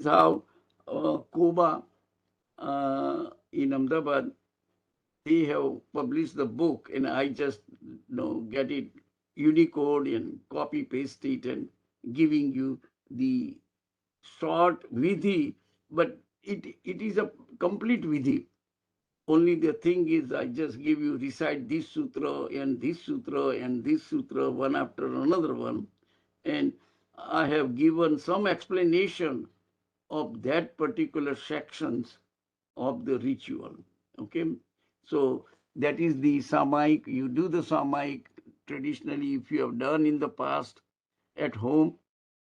how Koba in Ahmedabad, they have published the book, and I just get it Unicode and copy paste it and giving you the short vidhi, but it is a complete vidhi. Only the thing is, I just give you recite this sutra and this sutra and this sutra one after another one, and I have given some explanation of that particular sections of the ritual. Okay, so that is the samaik. You do the samaik traditionally if you have done in the past at home,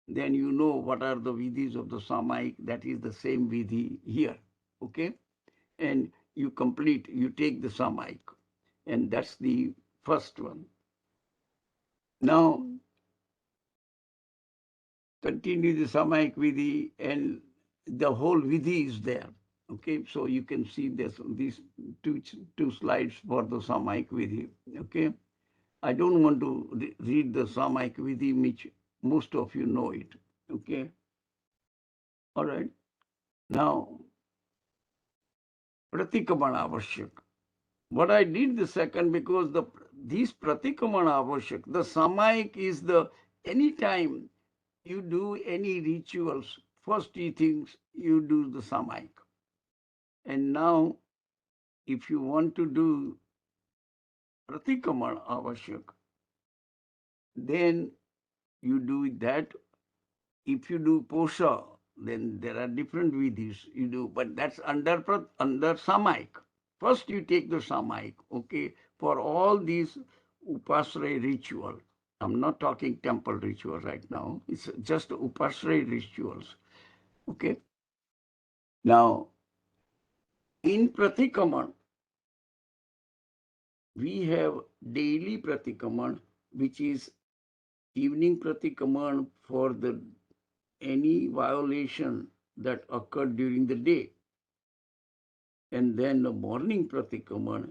then you know what are the vidhis of the samaik. That is the same vidhi here. Okay, and you complete, you take the samaik, and that's the first one. Now continue the samaik vidhi, and the whole vidhi is there. Okay, so you can see this, these two slides for the samaik vidhi. Okay, I don't want to read the samaik vidhi, which most of you know it. Okay, all right. Now Pratikraman Aavashyak. What I did the second, because these Pratikraman Aavashyak, the samaik is the anytime you do any rituals, first three things you do the samaik. And now, if you want to do Pratikraman Aavashyak, then you do that. If you do Posha, then there are different vidhis you do, but that's under Samaik. First, you take the Samaik, okay, for all these Upasray ritual. I'm not talking temple ritual right now. It's just Upasray rituals, okay. Now, in Pratikraman, we have daily Pratikraman, which is evening Pratikraman for the any violation that occurred during the day, and then the morning Pratikraman,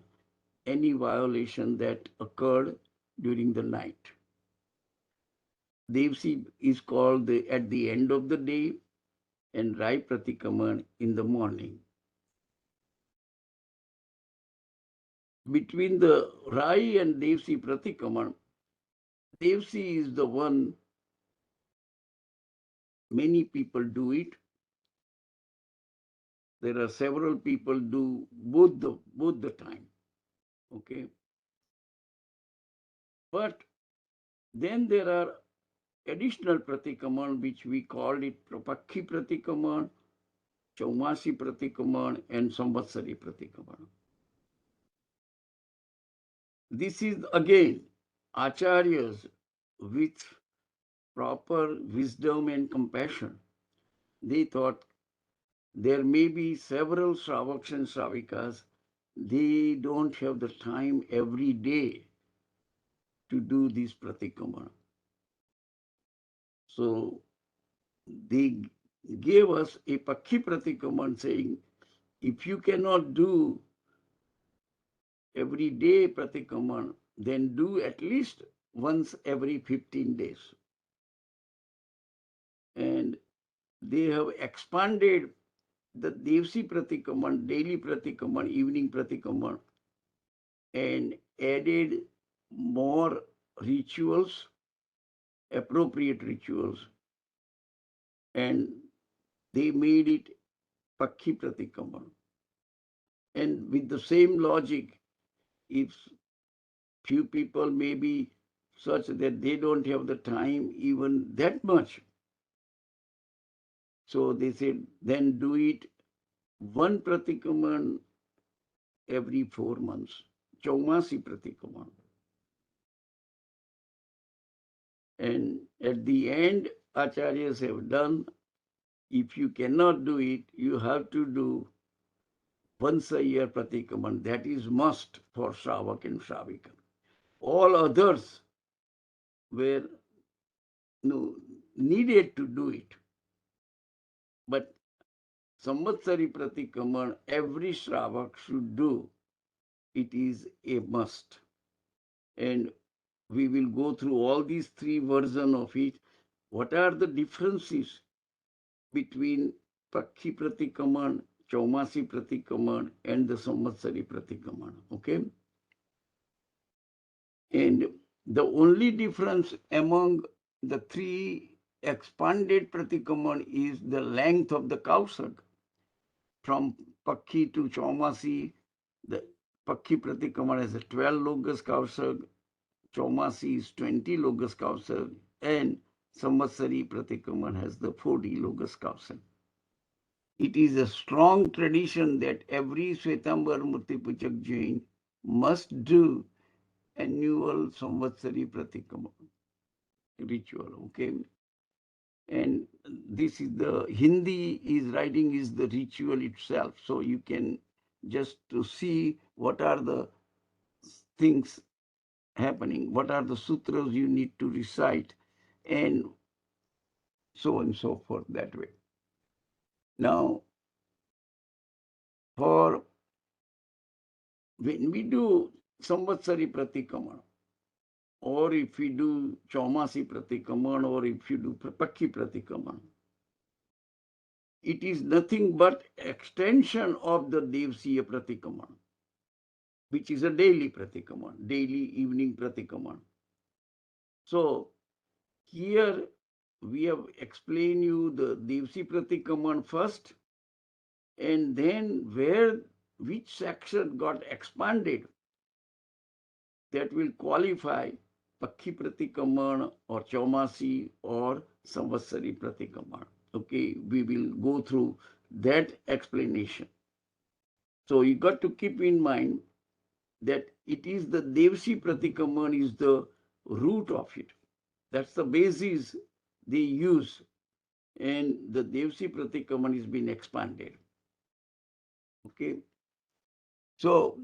any violation that occurred during the night. Devsi is called at the end of the day, and Rai Pratikraman in the morning. Between the Rai and Devsi Pratikraman, Devsi is the one many people do it. There are several people do both the time. Okay. But then there are additional Pratikraman, which we call it Propakhi Pratikraman, Chaumasi Pratikraman, and Samvatsari Pratikraman. This is again Acharyas with proper wisdom and compassion. They thought there may be several Shravaks and Shravikas. They don't have the time every day to do this Pratikraman. So they gave us a Pakhi Pratikraman saying, if you cannot do every day Pratikraman, then do at least once every 15 days. And they have expanded the Devsi Pratikraman, daily Pratikraman, evening Pratikraman, and added more rituals, appropriate rituals, and they made it Pakhi Pratikraman. And with the same logic, if few people may be such that they don't have the time even that much, so they said, then do it one Pratikraman every 4 months, Chaumasi Pratikraman. And at the end, Acharyas have done, if you cannot do it, you have to do once a year Pratikraman. That is must for Shravak and Shravika. All others were needed to do it. But Samvatsari Pratikraman, every Shravak should do. It is a must. And we will go through all these three versions of it. What are the differences between Pakhi Pratikraman, Chaumasi Pratikraman, and the Samvatsari Pratikraman. Okay? And the only difference among the three expanded Pratikraman is the length of the Kausag. From Pakhi to Chaumasi, the Pakhi Pratikraman has a 12 logos Kausag, Chaumasi is 20 logos Kausag, and Samvatsari Pratikraman has the 40 logos Kausag. It is a strong tradition that every Shwetambar Murti Puchak Jain must do annual Samvatsari Pratikraman ritual. Okay, and this is the Hindi is writing is the ritual itself, so you can just to see what are the things happening, what are the sutras you need to recite, and so on and so forth that way. Now, for when we do Samvatsari Pratikraman, or if we do Chaumasi Pratikraman, or if you do Pakhi Pratikraman, it is nothing but extension of the Devsiya Pratikraman, which is a daily Pratikraman, daily evening Pratikraman. So here we have explained you the Devsi Pratikraman first, and then which section got expanded, that will qualify Pakhi Pratikraman or Chaumasi or Samvatsari Pratikraman. Okay, we will go through that explanation. So you got to keep in mind that it is the Devsi Pratikraman is the root of it. That's the basis they use, and the Devsi Pratikraman is being expanded. Okay, so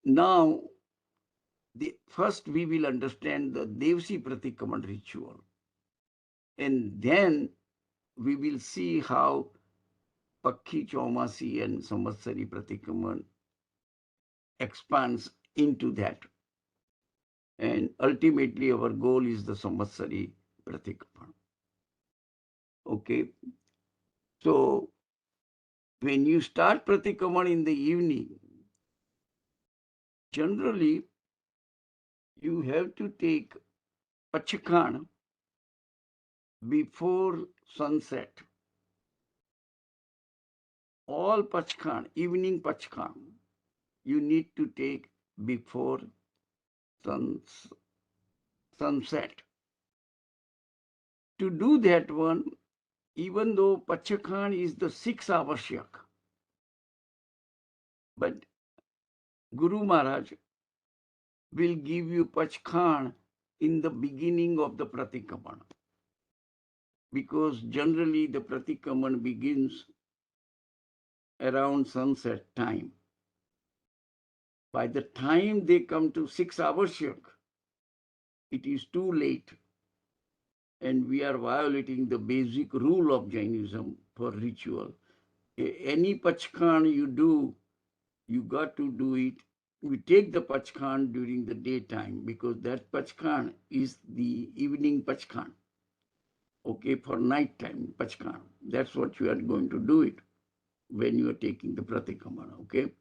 now first we will understand the Devsi Pratikraman ritual, and then we will see how Pakhi, Chaumasi, and Samvatsari Pratikraman expands into that. And ultimately, our goal is the Samvatsari Pratikraman. Okay. So, when you start Pratikraman in the evening, generally, you have to take Pachakhan before sunset. All Pachakhan, evening Pachakhan, you need to take before sunset. To do that one, even though Pachakhan is the 6th Aavashyak, but Guru Maharaj will give you Pachakhan in the beginning of the Pratikraman, because generally the Pratikraman begins around sunset time. By the time they come to 6 Aavashyak, it is too late, and we are violating the basic rule of Jainism for ritual. Any Pachakhan you do, you got to do it. We take the Pachakhan during the daytime, because that Pachakhan is the evening Pachakhan. Okay, for nighttime Pachakhan. That's what you are going to do it when you are taking the Pratikraman. Okay,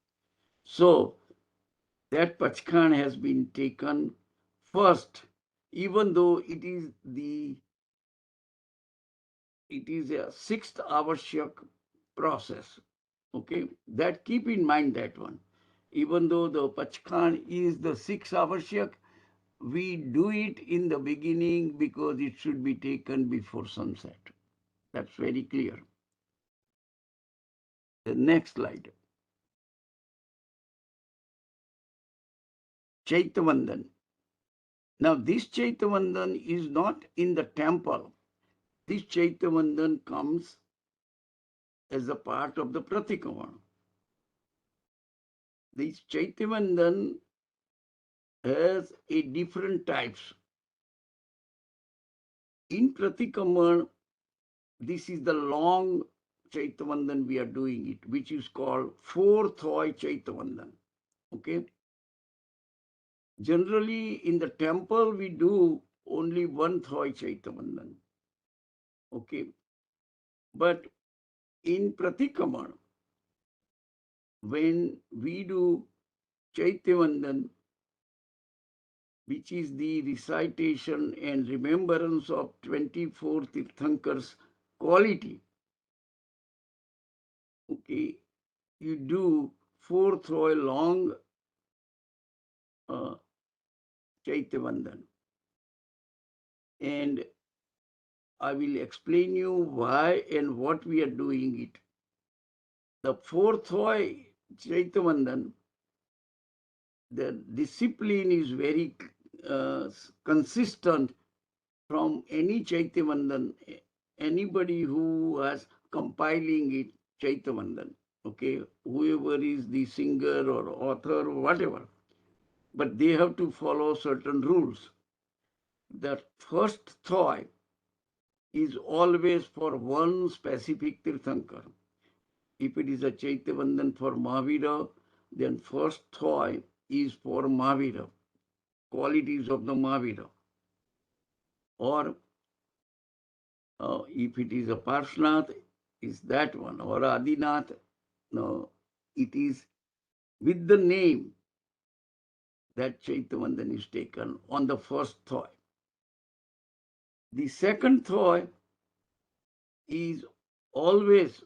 so that Pachakhan has been taken first, even though it is a 6th Aavashyak process. Okay, that keep in mind that one. Even though the Pachakhan is the 6th Aavashyak, we do it in the beginning because it should be taken before sunset. That's very clear. The next slide. Chaitavandan. Now this Chaitavandan is not in the temple. This Chaitavandan comes as a part of the Pratikraman. This Chaitavandan has a different types. In Pratikraman, this is the long Chaitavandan we are doing it, which is called 4th Chaitavandan. Okay. Generally, in the temple, we do only 1 Chaitavandan. Okay. But in Pratikraman, when we do Chaityavandan, which is the recitation and remembrance of 24 Tirthankars quality, okay, you do 4 long uh, Chaityavandan. And I will explain you why and what we are doing it. The 4th Chaityavandan, the discipline is very consistent from any Chaityavandan, anybody who was compiling it, Chaityavandan, okay, whoever is the singer or author or whatever, but they have to follow certain rules. The first thoi is always for one specific Tirthankar. If it is a Chaityavandan for Mahavira, then first thoi is for Mahavira, qualities of the Mahavira. Or if it is a Parshnath, is that one. Or Adinath, no, it is with the name that Chaityavandan is taken on the first thoi. The second thoi is always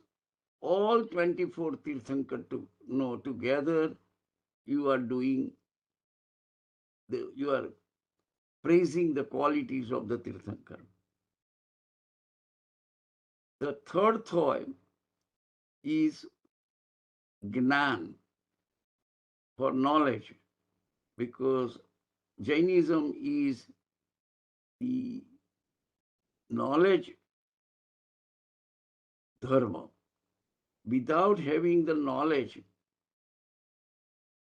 all 24 Tirthankar together. You are doing, you are praising the qualities of the Tirthankar. The third thoi is Gnan, for knowledge, because Jainism is the knowledge dharma. Without having the knowledge,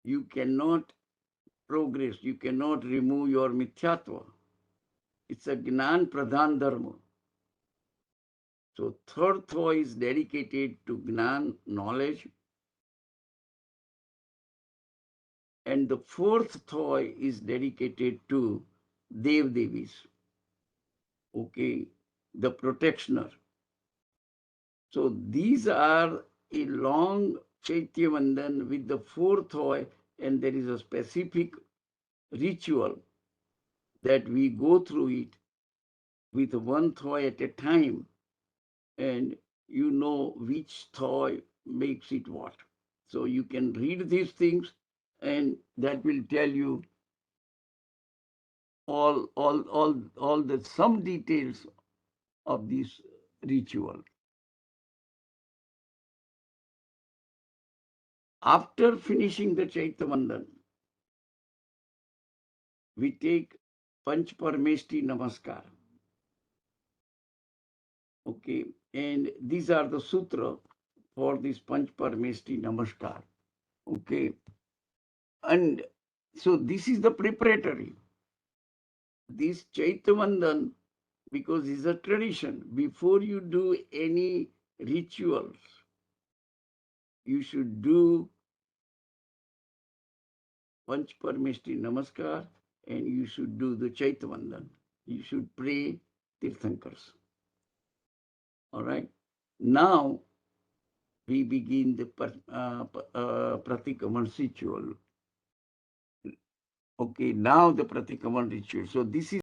you cannot progress, you cannot remove your mithyatva. It's a Gnan Pradhan Dharma. So third thoi is dedicated to Gnan, knowledge. And the fourth thoi is dedicated to Dev Devis, okay, the protectioner. So these are a long Chaityavandan with the fourth thoi, and there is a specific ritual that we go through it with one thoi at a time, and you know which thoi makes it what. So you can read these things, and that will tell you all the some details of this ritual. After finishing the Chaityavandan, we take Panch Parmeshti Namaskar. Okay, and these are the sutra for this Panch Parmeshti Namaskar. Okay, and so this is the preparatory. This Chaityavandan, because it's a tradition, before you do any rituals, you should do Panch Parmeshti Namaskar, and you should do the Chaityavandan. You should pray Tirthankars. All right. Now we begin the Pratikraman ritual. Okay, now the Pratikraman ritual. So this is